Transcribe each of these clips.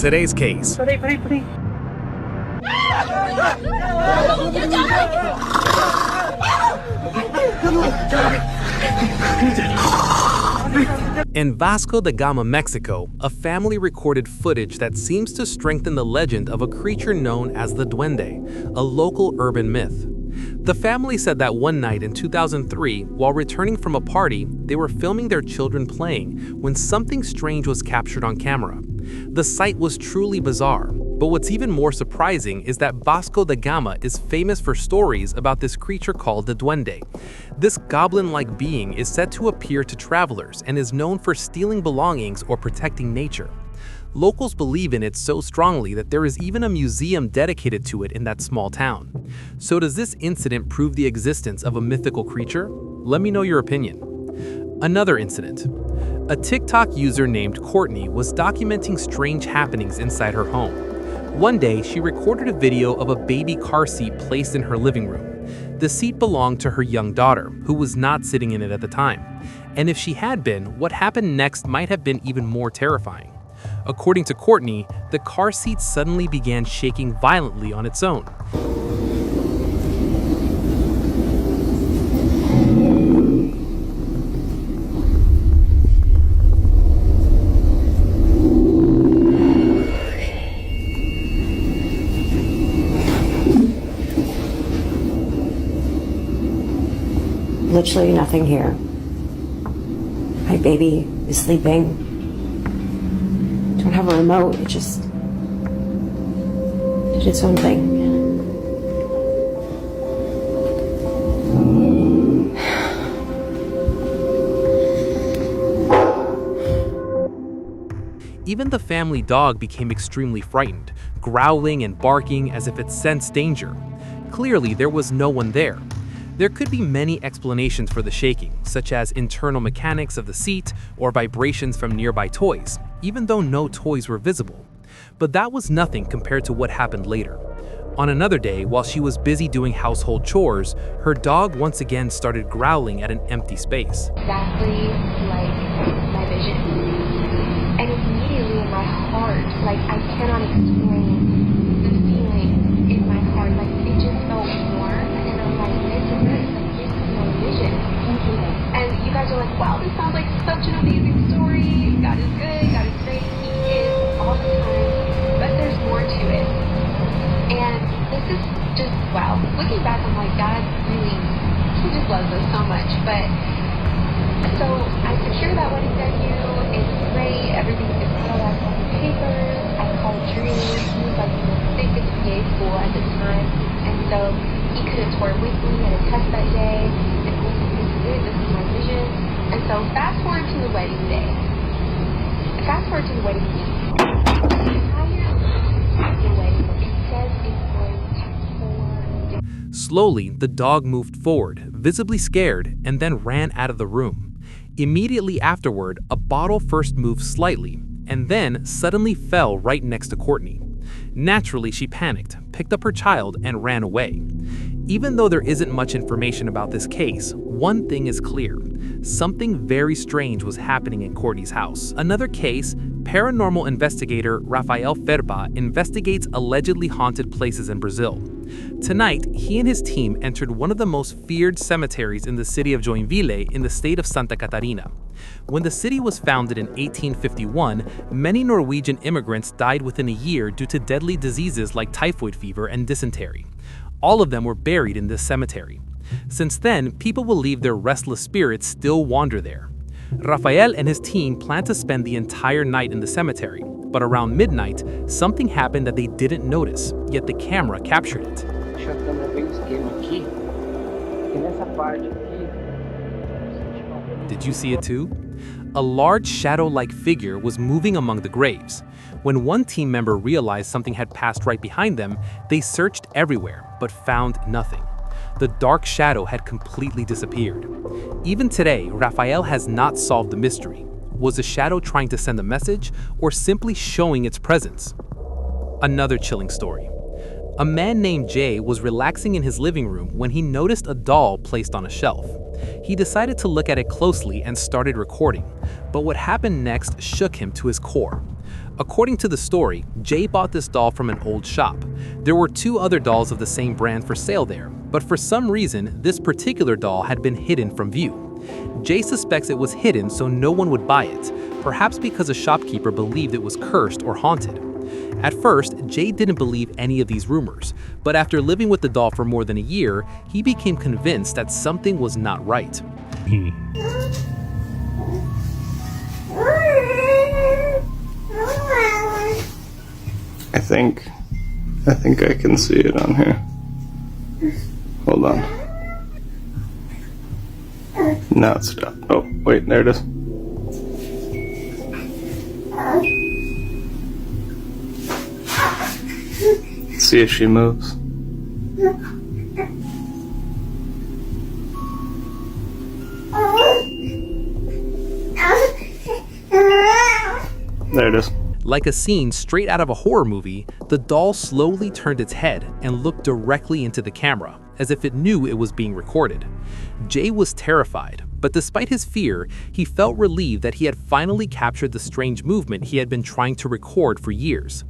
today's case. In Vasco da Gama, Mexico, a family recorded footage that seems to strengthen the legend of a creature known as the Duende, a local urban myth. The family said that one night in 2003, while returning from a party, they were filming their children playing when something strange was captured on camera. The sight was truly bizarre, but what's even more surprising is that Vasco da Gama is famous for stories about this creature called the Duende. This goblin-like being is said to appear to travelers and is known for stealing belongings or protecting nature. Locals believe in it so strongly that there is even a museum dedicated to it in that small town. So does this incident prove the existence of a mythical creature? Let me know your opinion. Another incident. A TikTok user named Courtney was documenting strange happenings inside her home. One day, she recorded a video of a baby car seat placed in her living room. The seat belonged to her young daughter, who was not sitting in it at the time. And if she had been, what happened next might have been even more terrifying. According to Courtney, the car seat suddenly began shaking violently on its own. Literally nothing here. My baby is sleeping. Don't have a remote, it just did its own thing. Even the family dog became extremely frightened, growling and barking as if it sensed danger. Clearly, there was no one there. There could be many explanations for the shaking, such as internal mechanics of the seat or vibrations from nearby toys, even though no toys were visible. But that was nothing compared to what happened later. On another day, while she was busy doing household chores, her dog once again started growling at an empty space. Exactly like my vision. And immediately in my heart, like I cannot explain the feeling in my heart, like it just felt warm, and I'm like, this is it, like this is my vision. And you guys are like, wow, this sounds like such an amazing story. God is good, God is great, He is all the time, but there's more to it. And this is just, wow, looking back, I'm like, God really, He just loves us so much. But so I secured that wedding venue, it's great, everything's good to go, I got the papers, I called Drew, he was like in the thickest PA school at the time, and so he could have toured with me at a test that day, and I was like, this is it, this is my vision. And so fast forward to the wedding day, fast forward to the wedding week, the entire the wedding, it says it's going to 4 days. Slowly, the dog moved forward, visibly scared, and then ran out of the room. Immediately afterward, a bottle first moved slightly, and then suddenly fell right next to Courtney. Naturally, she panicked, picked up her child, and ran away. Even though there isn't much information about this case, one thing is clear. Something very strange was happening in Courtney's house. Another case, paranormal investigator Rafael Ferba investigates allegedly haunted places in Brazil. Tonight, he and his team entered one of the most feared cemeteries in the city of Joinville in the state of Santa Catarina. When the city was founded in 1851, many Norwegian immigrants died within a year due to deadly diseases like typhoid fever and dysentery. All of them were buried in this cemetery. Since then, people believe their restless spirits still wander there. Rafael and his team plan to spend the entire night in the cemetery, but around midnight, something happened that they didn't notice, yet the camera captured it. Did you see it too? A large shadow-like figure was moving among the graves. When one team member realized something had passed right behind them, they searched everywhere, but found nothing. The dark shadow had completely disappeared. Even today, Rafael has not solved the mystery. Was the shadow trying to send a message, or simply showing its presence? Another chilling story. A man named Jay was relaxing in his living room when he noticed a doll placed on a shelf. He decided to look at it closely and started recording, but what happened next shook him to his core. According to the story, Jay bought this doll from an old shop. There were 2 other dolls of the same brand for sale there, but for some reason, this particular doll had been hidden from view. Jay suspects it was hidden so no one would buy it, perhaps because a shopkeeper believed it was cursed or haunted. At first, Jay didn't believe any of these rumors, but after living with the doll for more than a year, he became convinced that something was not right. I think I can see it on here. Hold on. Now it's stopped. Oh, wait, there it is. See if she moves. There it is. Like a scene straight out of a horror movie, the doll slowly turned its head and looked directly into the camera, as if it knew it was being recorded. Jay was terrified, but despite his fear, he felt relieved that he had finally captured the strange movement he had been trying to record for years.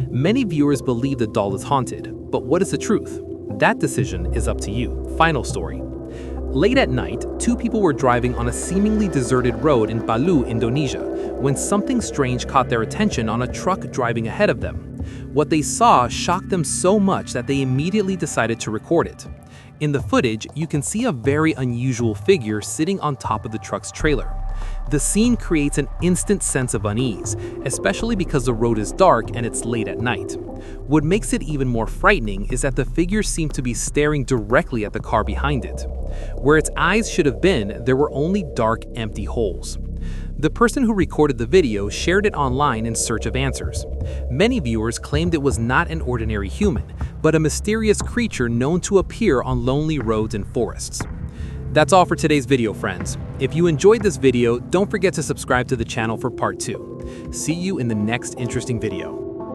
Many viewers believe the doll is haunted, but what is the truth? That decision is up to you. Final story. Late at night, 2 people were driving on a seemingly deserted road in Palu, Indonesia, when something strange caught their attention on a truck driving ahead of them. What they saw shocked them so much that they immediately decided to record it. In the footage, you can see a very unusual figure sitting on top of the truck's trailer. The scene creates an instant sense of unease, especially because the road is dark and it's late at night. What makes it even more frightening is that the figure seemed to be staring directly at the car behind it. Where its eyes should have been, there were only dark, empty holes. The person who recorded the video shared it online in search of answers. Many viewers claimed it was not an ordinary human, but a mysterious creature known to appear on lonely roads and forests. That's all for today's video, friends. If you enjoyed this video, don't forget to subscribe to the channel for part 2. See you in the next interesting video.